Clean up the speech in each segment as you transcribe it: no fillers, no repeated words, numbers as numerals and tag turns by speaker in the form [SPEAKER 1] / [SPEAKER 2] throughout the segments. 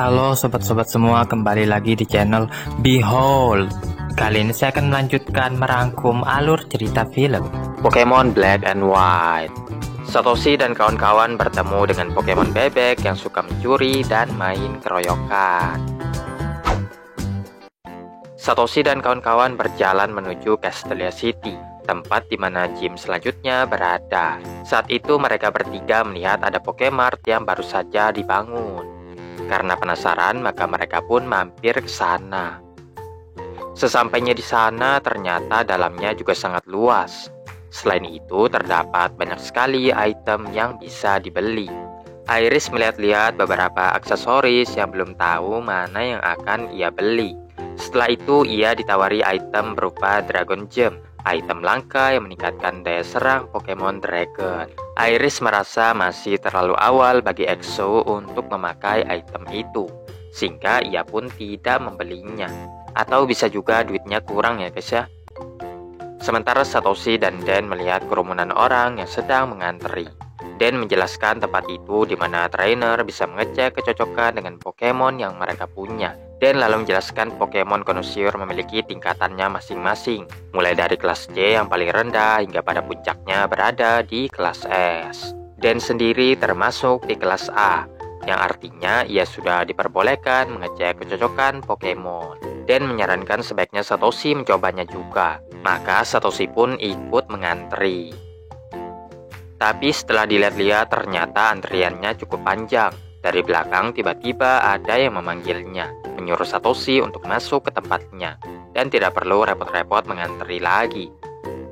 [SPEAKER 1] Halo sobat-sobat semua, kembali lagi di channel Behold. Kali ini saya akan melanjutkan merangkum alur cerita film Pokemon Black and White. Satoshi dan kawan-kawan bertemu dengan Pokemon bebek yang suka mencuri dan main keroyokan. Satoshi dan kawan-kawan berjalan menuju Castelia City, tempat di mana gym selanjutnya berada. Saat itu mereka bertiga melihat ada Pokemart yang baru saja dibangun. Karena penasaran, maka mereka pun mampir ke sana. Sesampainya di sana, ternyata dalamnya juga sangat luas. Selain itu, terdapat banyak sekali item yang bisa dibeli. Iris melihat-lihat beberapa aksesoris yang belum tahu mana yang akan ia beli. Setelah itu, ia ditawari item berupa Dragon Gem, item langka yang meningkatkan daya serang Pokemon Dragon. Iris merasa masih terlalu awal bagi EXO untuk memakai item itu, sehingga ia pun tidak membelinya. Atau bisa juga duitnya kurang ya guys ya. Sementara Satoshi dan Dan melihat kerumunan orang yang sedang mengantri. Dan menjelaskan tempat itu di mana trainer bisa mengecek kecocokan dengan Pokemon yang mereka punya. Dan lalu menjelaskan Pokemon Connoisseur memiliki tingkatannya masing-masing, mulai dari kelas C yang paling rendah hingga pada puncaknya berada di kelas S. Dan sendiri termasuk di kelas A, yang artinya ia sudah diperbolehkan mengecek kecocokan Pokemon. Dan menyarankan sebaiknya Satoshi mencobanya juga, maka Satoshi pun ikut mengantri. Tapi setelah dilihat-lihat ternyata antriannya cukup panjang. Dari belakang tiba-tiba ada yang memanggilnya, menyuruh Satoshi untuk masuk ke tempatnya, dan tidak perlu repot-repot mengantri lagi.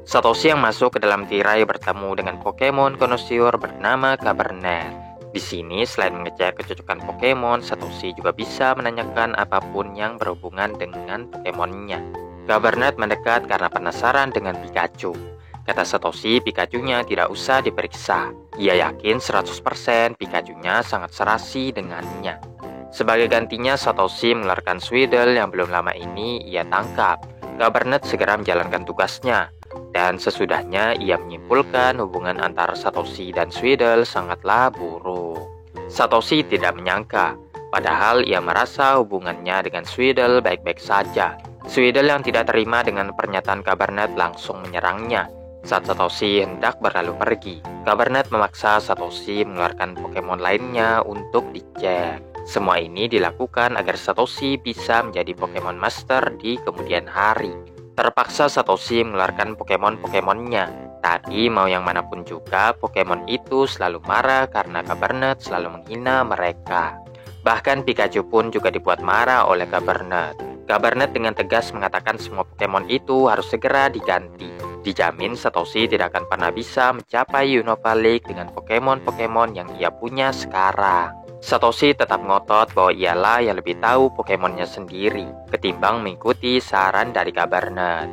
[SPEAKER 1] Satoshi yang masuk ke dalam tirai bertemu dengan Pokemon Connoisseur bernama Cabernet. Di sini selain mengecek kecocokan Pokemon, Satoshi juga bisa menanyakan apapun yang berhubungan dengan Pokemonnya. Cabernet mendekat karena penasaran dengan Pikachu. Kata Satoshi, Pikachu-nya tidak usah diperiksa. Ia yakin 100% Pikachu-nya sangat serasi dengannya. Sebagai gantinya, Satoshi mengeluarkan Sweedle yang belum lama ini ia tangkap. Cabernet segera menjalankan tugasnya. Dan sesudahnya, ia menyimpulkan hubungan antara Satoshi dan Sweedle sangatlah buruk. Satoshi tidak menyangka, padahal ia merasa hubungannya dengan Sweedle baik-baik saja. Sweedle yang tidak terima dengan pernyataan Cabernet langsung menyerangnya. Saat Satoshi hendak berlalu pergi, Cabernet memaksa Satoshi mengeluarkan Pokemon lainnya untuk dicek. Semua ini dilakukan agar Satoshi bisa menjadi Pokemon Master di kemudian hari. Terpaksa Satoshi mengeluarkan Pokemon-Pokemonnya, tapi mau yang manapun juga Pokemon itu selalu marah karena Cabernet selalu menghina mereka. Bahkan Pikachu pun juga dibuat marah oleh Cabernet. Cabernet dengan tegas mengatakan semua Pokemon itu harus segera diganti. Dijamin Satoshi tidak akan pernah bisa mencapai Unova League dengan Pokemon-Pokemon yang ia punya sekarang. Satoshi tetap ngotot bahwa ialah yang lebih tahu Pokemonnya sendiri, ketimbang mengikuti saran dari Cabernet.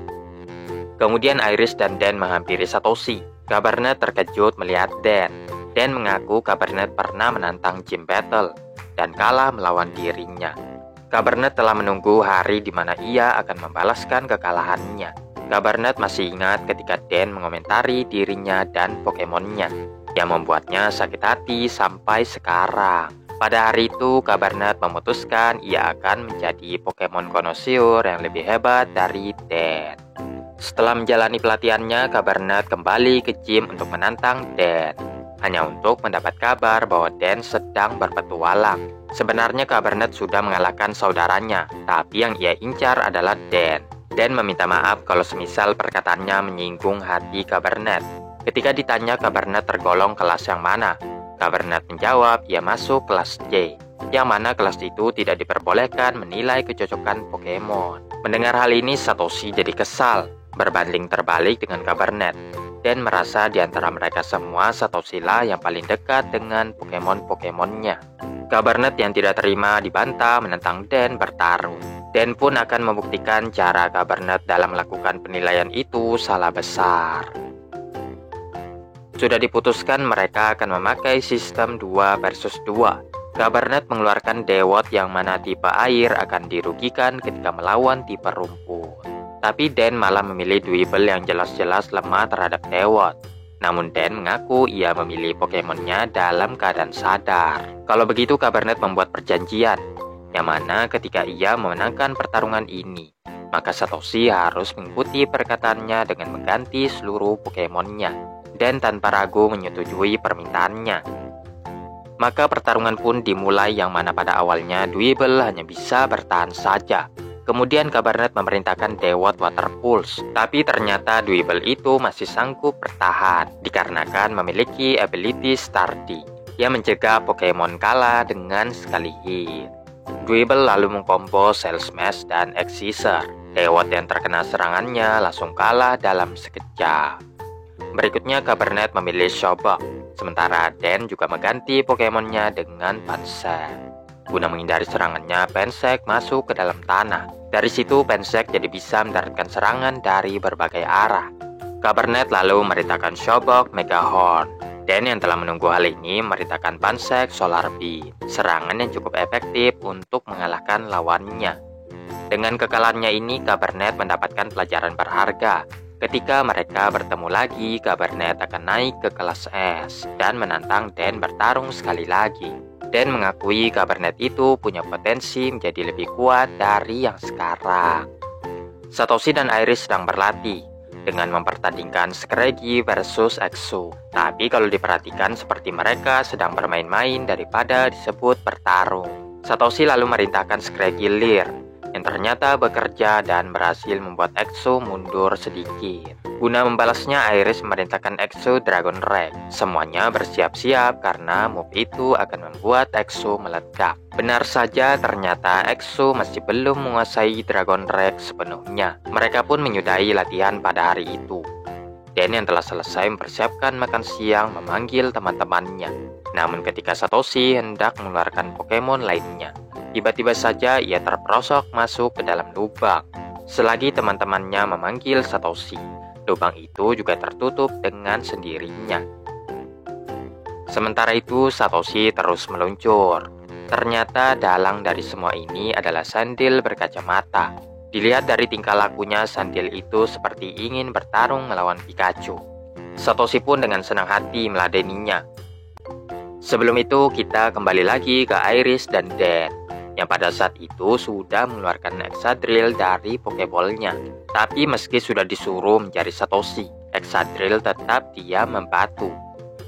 [SPEAKER 1] Kemudian Iris dan Dan menghampiri Satoshi. Cabernet terkejut melihat Dan. Dan mengaku Cabernet pernah menantang gym battle dan kalah melawan dirinya. Cabernet telah menunggu hari di mana ia akan membalaskan kekalahannya. Cabernet masih ingat ketika Dan mengomentari dirinya dan Pokemonnya, yang membuatnya sakit hati sampai sekarang. Pada hari itu, Cabernet memutuskan ia akan menjadi Pokemon Connoisseur yang lebih hebat dari Dan. Setelah menjalani pelatihannya, Cabernet kembali ke gym untuk menantang Dan, hanya untuk mendapat kabar bahwa Dan sedang berpetualang. Sebenarnya Cabernet sudah mengalahkan saudaranya, tapi yang ia incar adalah Dan. Dan meminta maaf kalau semisal perkataannya menyinggung hati Cabernet. Ketika ditanya Cabernet tergolong kelas yang mana, Cabernet menjawab ia masuk kelas C, yang mana kelas itu tidak diperbolehkan menilai kecocokan Pokemon. Mendengar hal ini Satoshi jadi kesal, berbanding terbalik dengan Cabernet, dan merasa di antara mereka semua Satoshi lah yang paling dekat dengan Pokemon-Pokemonnya. Cabernet yang tidak terima dibantah menentang Dan bertarung. Dan pun akan membuktikan cara Cabernet dalam melakukan penilaian itu salah besar. Sudah diputuskan mereka akan memakai sistem 2 versus 2. Cabernet mengeluarkan Dewott yang mana tipe air akan dirugikan ketika melawan tipe rumput. Tapi Dan malah memilih Dwebble yang jelas-jelas lemah terhadap Dewott. Namun Dan mengaku ia memilih Pokemonnya dalam keadaan sadar. Kalau begitu Cabernet membuat perjanjian. yang mana ketika ia memenangkan pertarungan ini, maka Satoshi harus mengikuti perkataannya dengan mengganti seluruh Pokemonnya, dan tanpa ragu menyetujui permintaannya. Maka pertarungan pun dimulai yang mana pada awalnya Dwebble hanya bisa bertahan saja. Kemudian Cabernet memerintahkan Dewott Water Pulse, tapi ternyata Dwebble itu masih sanggup bertahan dikarenakan memiliki ability Stardy yang mencegah Pokemon kalah dengan sekali hit. Dwebble lalu mengkombo Shell Smash dan X-Scissor. Dewott yang terkena serangannya langsung kalah dalam sekejap. Berikutnya Cabernet memilih Shobok, sementara Dan juga mengganti Pokemonnya dengan Pansek. Guna menghindari serangannya, Pansek masuk ke dalam tanah. Dari situ Pansek jadi bisa mendaratkan serangan dari berbagai arah. Cabernet lalu merintahkan Shobok Mega Horn. Dan yang telah menunggu hal ini merintahkan Pansek Solar Beam, serangan yang cukup efektif untuk mengalahkan lawannya. Dengan kekalahannya ini, Cabernet mendapatkan pelajaran berharga. Ketika mereka bertemu lagi, Cabernet akan naik ke kelas S dan menantang Dan bertarung sekali lagi. Dan mengakui Cabernet itu punya potensi menjadi lebih kuat dari yang sekarang. Satoshi dan Iris sedang berlatih dengan mempertandingkan Scraggy versus Exo. Tapi kalau diperhatikan seperti mereka sedang bermain-main daripada disebut bertarung. Satoshi lalu merintahkan Scraggy Leer, yang ternyata bekerja dan berhasil membuat Exo mundur sedikit. Guna membalasnya, Iris memerintahkan Exo Dragon Rage. Semuanya bersiap-siap karena move itu akan membuat Exo meledak. Benar saja, ternyata Exo masih belum menguasai Dragon Rage sepenuhnya. Mereka pun menyudahi latihan pada hari itu. Dan yang telah selesai mempersiapkan makan siang memanggil teman-temannya. Namun ketika Satoshi hendak mengeluarkan Pokemon lainnya, tiba-tiba saja ia terperosok masuk ke dalam lubang. Selagi teman-temannya memanggil Satoshi, lubang itu juga tertutup dengan sendirinya. Sementara itu Satoshi terus meluncur. Ternyata dalang dari semua ini adalah Sandil berkacamata. Dilihat dari tingkah lakunya, Sandil itu seperti ingin bertarung melawan Pikachu. Satoshi pun dengan senang hati meladeninya. Sebelum itu kita kembali lagi ke Iris dan Dan, yang pada saat itu sudah mengeluarkan Excadrill dari Pokeball-nya. Tapi meski sudah disuruh mencari Satoshi, Excadrill tetap diam membatu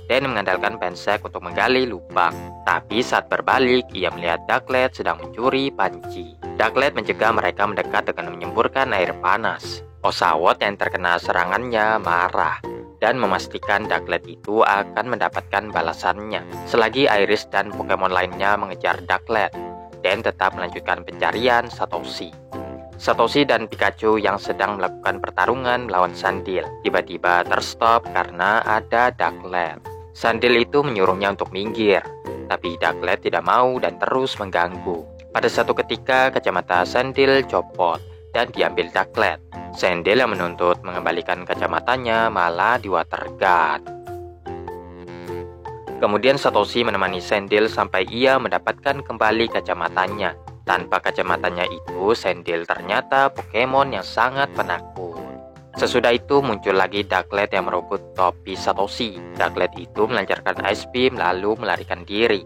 [SPEAKER 1] dan mengandalkan Pansek untuk menggali lubang. Tapi saat berbalik, ia melihat Ducklet sedang mencuri panci. Ducklet mencegah mereka mendekat dengan menyemburkan air panas. Oshawott yang terkena serangannya marah dan memastikan Ducklet itu akan mendapatkan balasannya. Selagi Iris dan Pokemon lainnya mengejar Ducklet, dan tetap melanjutkan pencarian Satoshi. Satoshi dan Pikachu yang sedang melakukan pertarungan melawan Sandil tiba-tiba terstop karena ada Ducklet. Sandil itu menyuruhnya untuk minggir, tapi Ducklet tidak mau dan terus mengganggu. Pada satu ketika kacamata Sandil copot dan diambil Ducklet. Sandil yang menuntut mengembalikan kacamatanya malah di water guard. Kemudian Satoshi menemani Sandil sampai ia mendapatkan kembali kacamatanya. Tanpa kacamatanya itu, Sandil ternyata Pokemon yang sangat penakut. Sesudah itu muncul lagi Ducklet yang merebut topi Satoshi. Ducklet itu melancarkan Ice Beam lalu melarikan diri.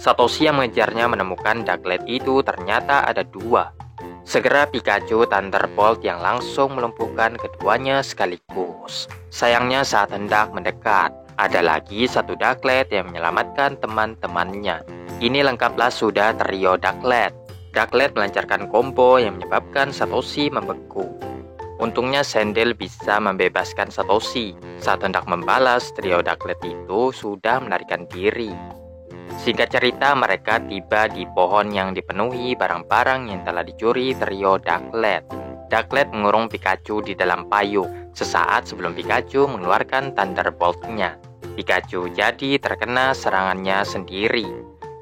[SPEAKER 1] Satoshi yang mengejarnya menemukan Ducklet itu ternyata ada dua. Segera Pikachu Thunderbolt yang langsung melumpuhkan keduanya sekaligus. Sayangnya saat hendak mendekat, ada lagi satu Ducklet yang menyelamatkan teman-temannya. Ini lengkaplah sudah trio Ducklet. Ducklet melancarkan combo yang menyebabkan Satoshi membeku. Untungnya Sandil bisa membebaskan Satoshi. Saat hendak membalas, trio Ducklet itu sudah melarikan diri. Singkat cerita, mereka tiba di pohon yang dipenuhi barang-barang yang telah dicuri trio Ducklet. Ducklet mengurung Pikachu di dalam payung sesaat sebelum Pikachu mengeluarkan Thunderbolt-nya. Pikachu jadi terkena serangannya sendiri.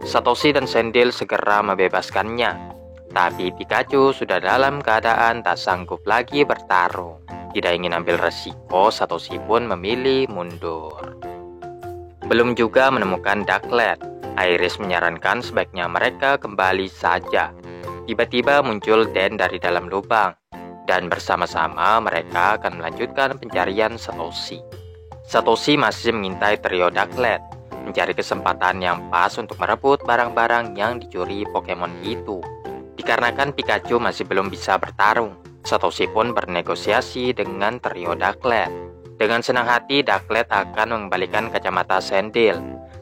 [SPEAKER 1] Satoshi dan Sandil segera membebaskannya. Tapi Pikachu sudah dalam keadaan tak sanggup lagi bertarung. Tidak ingin ambil resiko, Satoshi pun memilih mundur. Belum juga menemukan Ducklet, Iris menyarankan sebaiknya mereka kembali saja. Tiba-tiba muncul Dan dari dalam lubang, dan bersama-sama mereka akan melanjutkan pencarian Satoshi. Satoshi masih mengintai trio Ducklet. mencari kesempatan yang pas untuk merebut barang-barang yang dicuri Pokemon itu. Dikarenakan Pikachu masih belum bisa bertarung, Satoshi pun bernegosiasi dengan trio Ducklet. Dengan senang hati, Ducklet akan mengembalikan kacamata Sandil.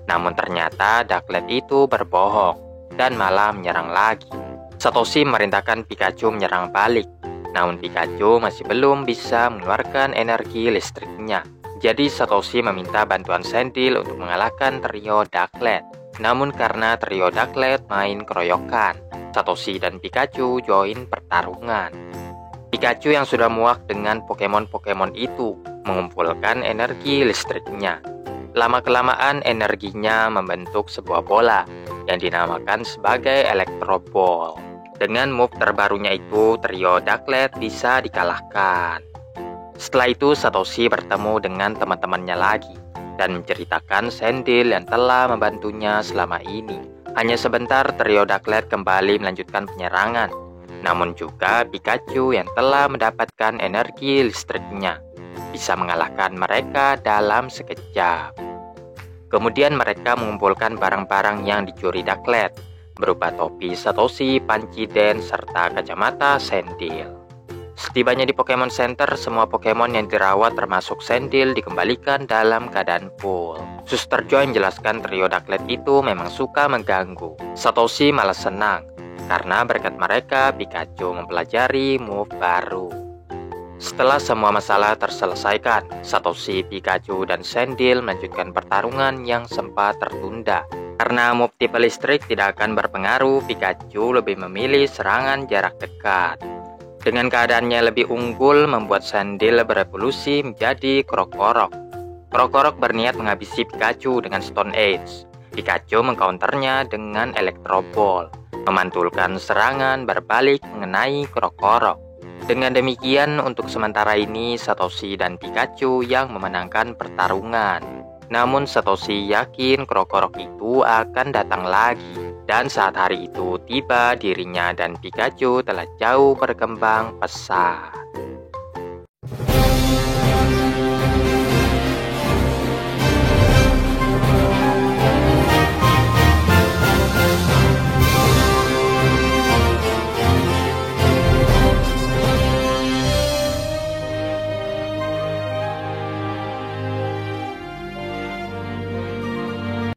[SPEAKER 1] Namun ternyata Ducklet itu berbohong dan malah menyerang lagi. Satoshi memerintahkan Pikachu menyerang balik. Namun Pikachu masih belum bisa mengeluarkan energi listriknya. Jadi Satoshi meminta bantuan Sandil untuk mengalahkan trio Ducklet. Namun karena trio Ducklet main keroyokan, Satoshi dan Pikachu join pertarungan. Pikachu yang sudah muak dengan Pokemon-Pokemon itu mengumpulkan energi listriknya. Lama-kelamaan energinya membentuk sebuah bola yang dinamakan sebagai Electro Ball. Dengan move terbarunya itu, trio Ducklet bisa dikalahkan. Setelah itu, Satoshi bertemu dengan teman-temannya lagi dan menceritakan Sandil yang telah membantunya selama ini. Hanya sebentar, trio Ducklet kembali melanjutkan penyerangan. Namun juga Pikachu yang telah mendapatkan energi listriknya bisa mengalahkan mereka dalam sekejap. Kemudian mereka mengumpulkan barang-barang yang dicuri Ducklet, berupa topi Satoshi, panci Den, serta kacamata Sandil. Setibanya di Pokemon Center, semua Pokemon yang dirawat termasuk Sandil dikembalikan dalam keadaan full. Suster Joy menjelaskan trio Ducklet itu memang suka mengganggu. Satoshi malah senang, karena berkat mereka Pikachu mempelajari move baru. Setelah semua masalah terselesaikan, Satoshi, Pikachu, dan Sandil melanjutkan pertarungan yang sempat tertunda. Karena move tipe listrik tidak akan berpengaruh, Pikachu lebih memilih serangan jarak dekat. Dengan keadaannya lebih unggul, membuat Sandil berevolusi menjadi Krokorok. Krokorok berniat menghabisi Pikachu dengan Stone Age. Pikachu mengcounternya dengan Electro Ball, memantulkan serangan berbalik mengenai Krokorok. Dengan demikian, untuk sementara ini Satoshi dan Pikachu yang memenangkan pertarungan. Namun Satoshi yakin Krokorok itu akan datang lagi. Dan saat hari itu tiba, dirinya dan Pikachu telah jauh berkembang pesat.